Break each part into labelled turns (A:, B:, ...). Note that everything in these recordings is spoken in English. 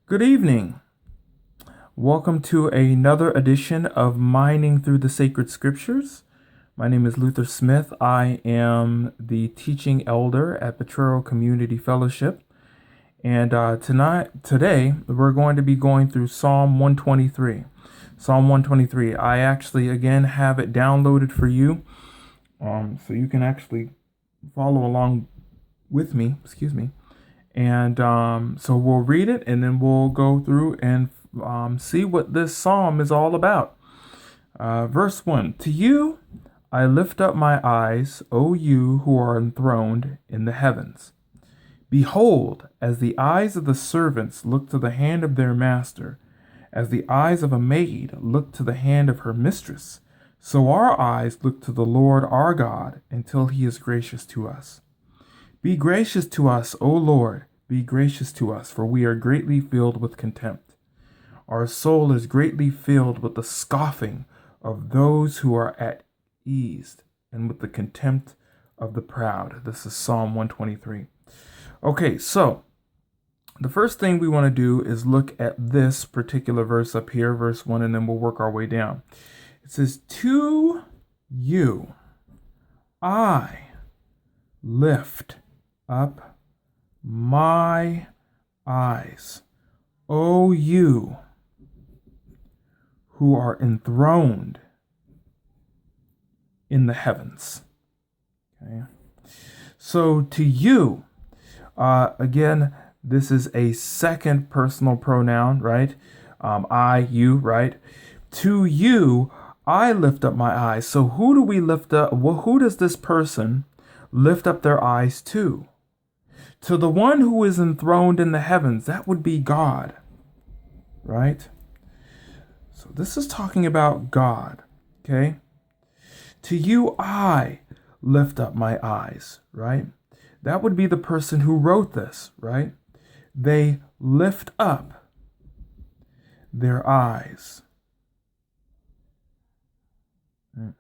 A: Good evening. Welcome to another edition of Mining Through the Sacred Scriptures. My name is Luther Smith. I am the teaching elder at Potrero Community Fellowship. And today, we're going to be going through Psalm 123. Psalm 123. I actually, again, have it downloaded for you. So you can actually follow along with me. And so we'll read it and then we'll go through and see what this psalm is all about. Verse 1. To you I lift up my eyes, O you who are enthroned in the heavens. Behold, as the eyes of the servants look to the hand of their master, as the eyes of a maid look to the hand of her mistress, so our eyes look to the Lord our God until he is gracious to us. Be gracious to us, O Lord, be gracious to us, for we are greatly filled with contempt. Our soul is greatly filled with the scoffing of those who are at ease and with the contempt of the proud. This is Psalm 123. Okay, so the first thing we want to do is look at this particular verse up here, verse 1, and then we'll work our way down. It says, to you I lift up my eyes, O you who are enthroned in the heavens. Okay. So to you, again, this is a second personal pronoun, right? I, you, right? To you, I lift up my eyes. So who do we lift up? Well, who does this person lift up their eyes to? To the one who is enthroned in the heavens. That would be God, right? So this is talking about God, okay? To you I lift up my eyes, right? That would be the person who wrote this, right? They lift up their eyes. Okay,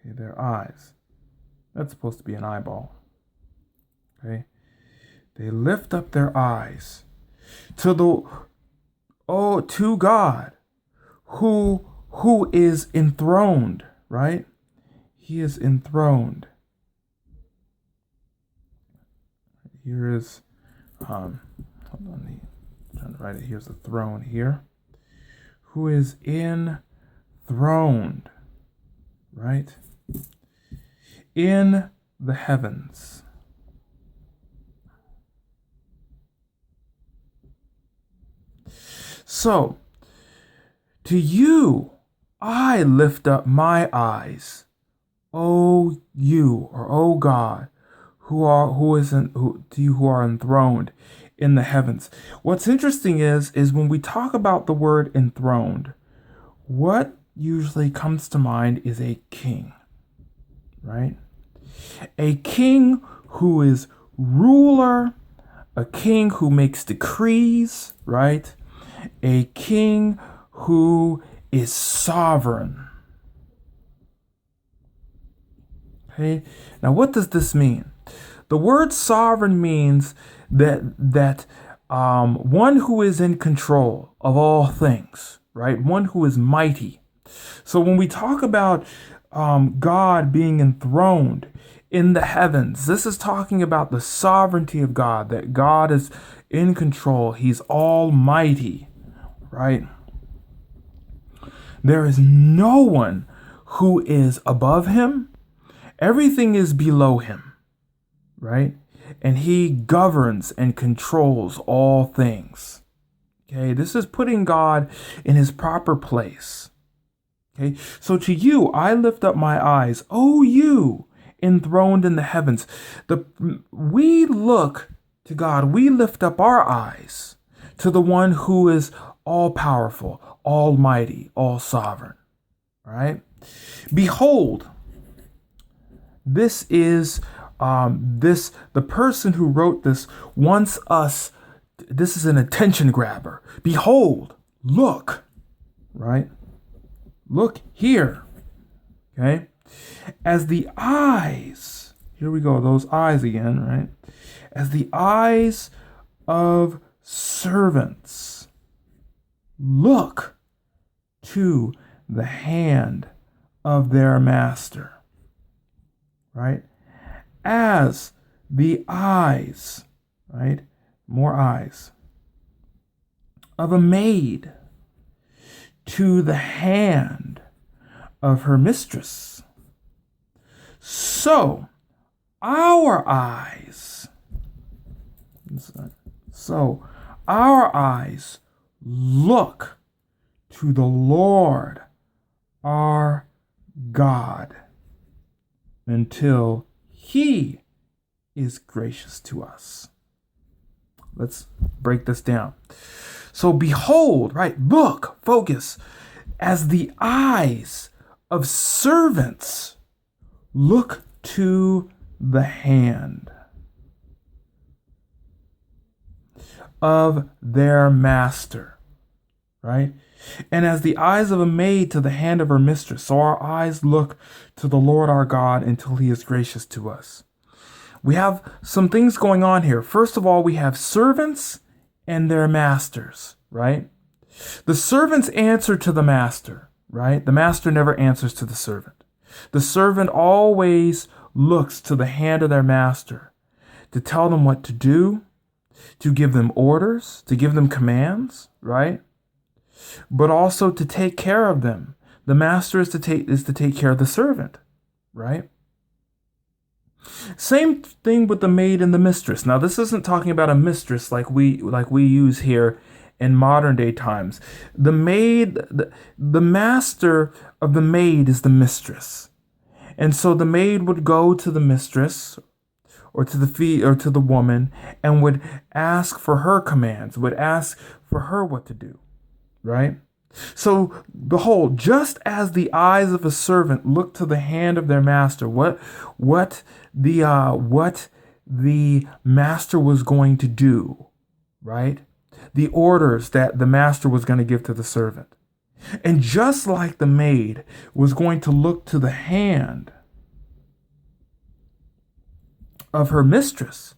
A: their eyes. That's supposed to be an eyeball. Okay? They lift up their eyes to to God who is enthroned, right? He is enthroned. Here is hold on, I'm trying to write it. Here's the throne here. Who is enthroned, right? In the heavens. So, to you I lift up my eyes, O you, or O God, who are enthroned in the heavens. What's interesting is when we talk about the word enthroned, what usually comes to mind is a king, right? A king who is ruler, a king who makes decrees, right? A king who is sovereign. Okay? Now, what does this mean? The word sovereign means that one who is in control of all things, right? One who is mighty. So when we talk about God being enthroned in the heavens, this is talking about the sovereignty of God, that God is in control. He's almighty, right? There is no one who is above him. Everything is below him, right? And he governs and controls all things. Okay, this is putting God in his proper place. Okay, so to you I lift up my eyes, O you enthroned in the heavens. We look to God, we lift up our eyes to the one who is all powerful, almighty, all sovereign. All right? Behold, this is the person who wrote this wants us. This is an attention grabber. Behold, look, right? Look here. Okay? As the eyes, here we go, those eyes again, right? as the eyes of servants look to the hand of their master, right? As the eyes, right? More eyes of a maid to the hand of her mistress. So our eyes look to the Lord our God until He is gracious to us. Let's break this down. So behold, right? Look, focus, as the eyes of servants look to the hand of their master, right? And as the eyes of a maid to the hand of her mistress, so our eyes look to the Lord our God until He is gracious to us. We have some things going on here. First of all, we have servants and their masters, right? The servants answer to the master, right? The master never answers to the servant. The servant always looks to the hand of their master to tell them what to do, to give them orders, to give them commands, right? But also to take care of them. The master is to take care of the servant, right? Same thing with the maid and the mistress. Now, this isn't talking about a mistress like we use here in modern day times. The maid, the master of the maid is the mistress. And so the maid would go to the mistress or to the woman and would ask for her commands, would ask for her what to do, right? So behold, just as the eyes of a servant look to the hand of their master, what the master was going to do, right? The orders that the master was going to give to the servant. And just like the maid was going to look to the hand of her mistress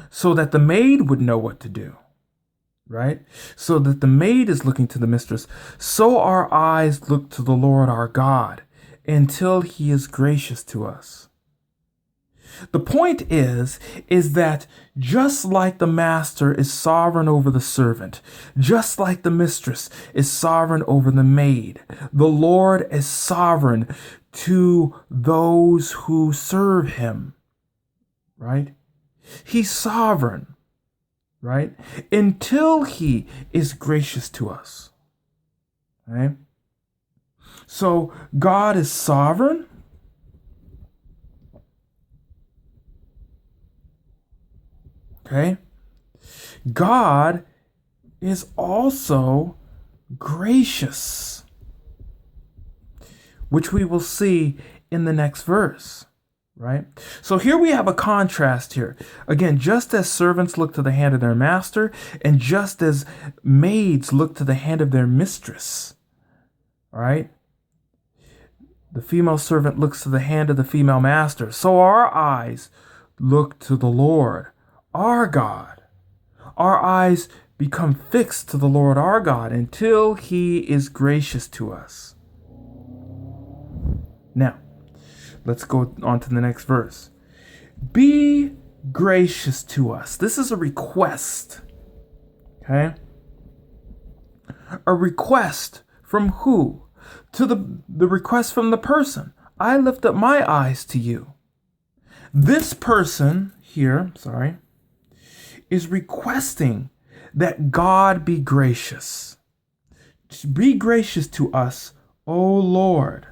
A: so that the maid would know what to do, right? So that the maid is looking to the mistress, so our eyes look to the Lord our God until He is gracious to us. The point is that just like the master is sovereign over the servant, just like the mistress is sovereign over the maid, the Lord is sovereign to those who serve Him, right? He's sovereign, right? Until He is gracious to us, right? So God is sovereign. Okay? God is also gracious, which we will see in the next verse, right? So here we have a contrast here. Again, just as servants look to the hand of their master, and just as maids look to the hand of their mistress, all right? The female servant looks to the hand of the female master. So our eyes look to the Lord our God. Our eyes become fixed to the Lord our God until He is gracious to us. Now, let's go on to the next verse. Be gracious to us. This is a request. Okay? A request from who? To the request from the person. I lift up my eyes to you. This person here, is requesting that God be gracious. Be gracious to us, O Lord.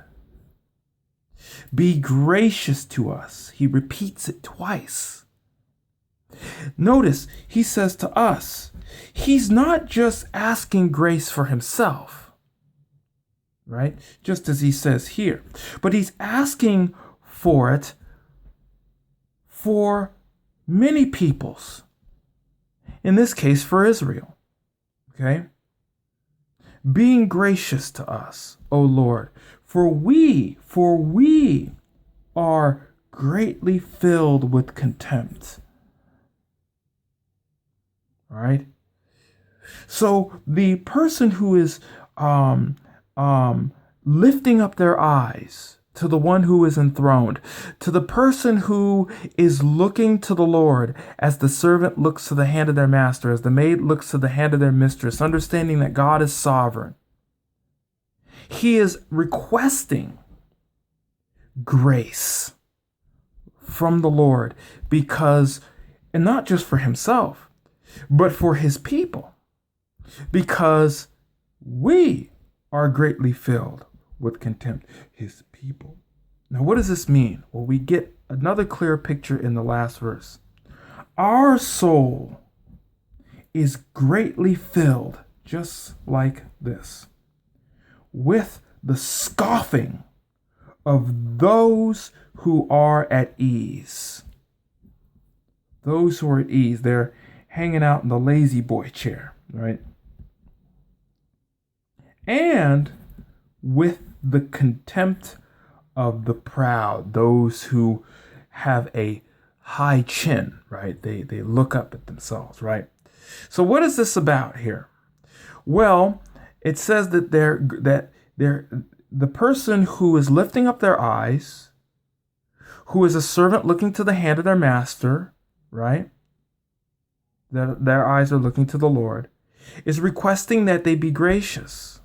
A: Be gracious to us. He repeats it twice. Notice, he says to us, he's not just asking grace for himself, right? Just as he says here, but he's asking for it for many peoples. In this case, for Israel. Okay? Being gracious to us, O Lord, for we are greatly filled with contempt. right? So the person who is um, lifting up their eyes to the one who is enthroned, to the person who is looking to the Lord as the servant looks to the hand of their master, as the maid looks to the hand of their mistress, understanding that God is sovereign. He is requesting grace from the Lord because, and not just for himself, but for his people, because we are greatly filled with contempt. His people. Now, what does this mean? Well, we get another clear picture in the last verse. Our soul is greatly filled, just like this, with the scoffing of those who are at ease. Those who are at ease, they're hanging out in the lazy boy chair, right? And with the contempt of the proud, those who have a high chin, right? They look up at themselves, right? So what is this about here? Well, it says that the person who is lifting up their eyes, who is a servant looking to the hand of their master, right? Their eyes are looking to the Lord, is requesting that they be gracious,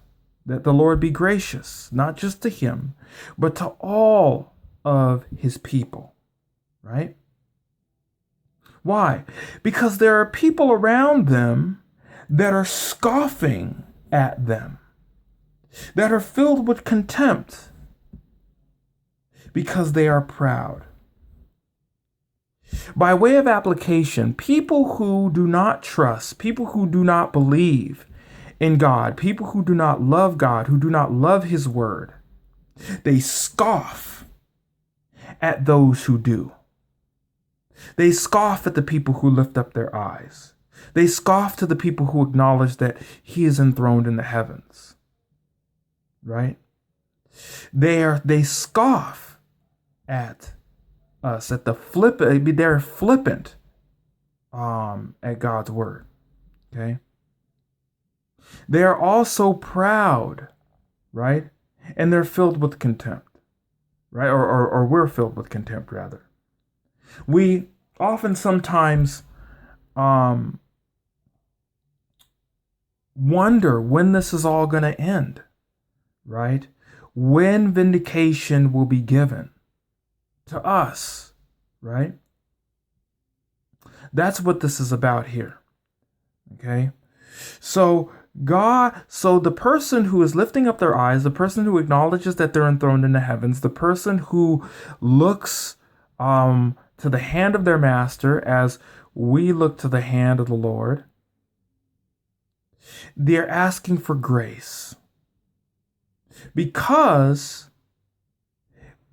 A: that the Lord be gracious, not just to him, but to all of his people, right? Why? Because there are people around them that are scoffing at them, that are filled with contempt because they are proud. By way of application, people who do not trust, people who do not believe in God, people who do not love God, who do not love his word, they scoff at those who do. They scoff at the people who lift up their eyes. They scoff to the people who acknowledge that he is enthroned in the heavens. Right? They scoff at us, at they're flippant at God's word. Okay? They are also proud, right? And they're filled with contempt, right? Or we're filled with contempt, rather. We often sometimes wonder when this is all going to end, right? When vindication will be given to us, right? That's what this is about here, okay? So the person who is lifting up their eyes, the person who acknowledges that they're enthroned in the heavens, the person who looks to the hand of their master as we look to the hand of the Lord, they're asking for grace because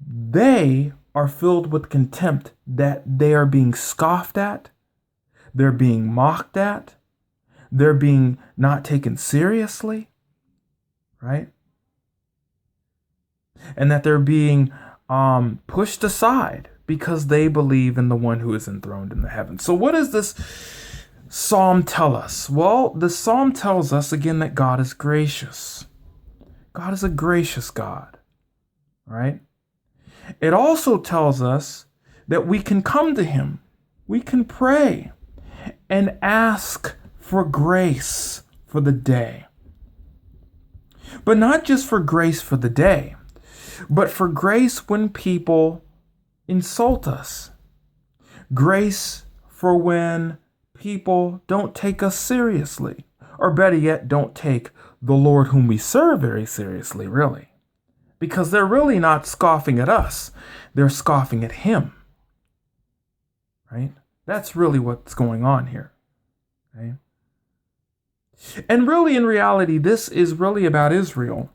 A: they are filled with contempt, that they are being scoffed at, they're being mocked at, they're being not taken seriously, right? And that they're being pushed aside because they believe in the one who is enthroned in the heavens. So what does this psalm tell us? Well, the psalm tells us again that God is gracious. God is a gracious God, right? It also tells us that we can come to him. We can pray and ask for grace for the day. But not just for grace for the day, but for grace when people insult us. Grace for when people don't take us seriously, or better yet, don't take the Lord whom we serve very seriously, really. Because they're really not scoffing at us. They're scoffing at him. Right? That's really what's going on here. Okay? And really, in reality, this is really about Israel.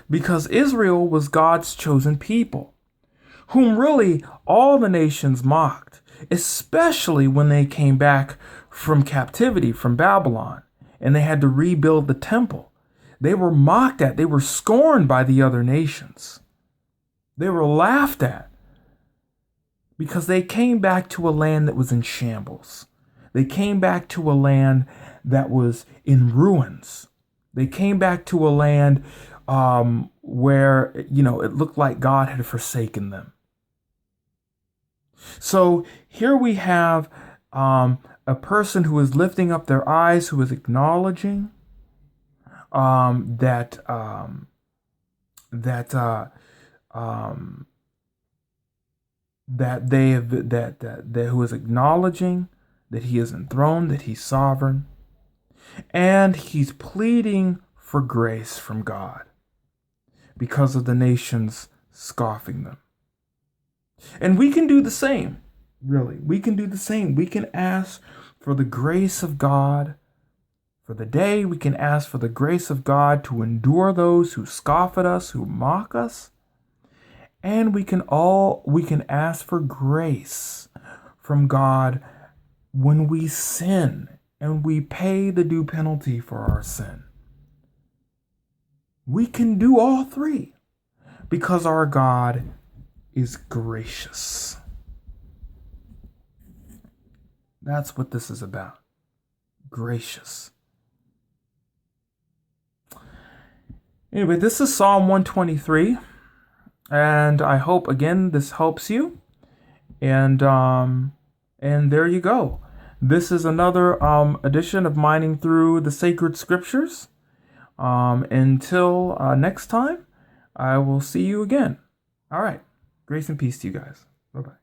A: Because Israel was God's chosen people, whom really all the nations mocked, especially when they came back from captivity from Babylon and they had to rebuild the temple. They were mocked at. They were scorned by the other nations. They were laughed at because they came back to a land that was in shambles. They came back to a land that was in ruins. They came back to a land where, it looked like God had forsaken them. So here we have a person who is lifting up their eyes, who is acknowledging that who is acknowledging that he is enthroned, that he's sovereign, and he's pleading for grace from God because of the nations scoffing them. And we can do the same, really. We can do the same. We can ask for the grace of God for the day. We can ask for the grace of God to endure those who scoff at us, who mock us. And we can ask for grace from God when we sin and we pay the due penalty for our sin. We can do all three because our God is gracious. That's what this is about. Gracious. Anyway, this is Psalm 123. And I hope, again, this helps you. And there you go. This is another edition of Mining Through the Sacred Scriptures. Until next time, I will see you again. All right. Grace and peace to you guys. Bye-bye.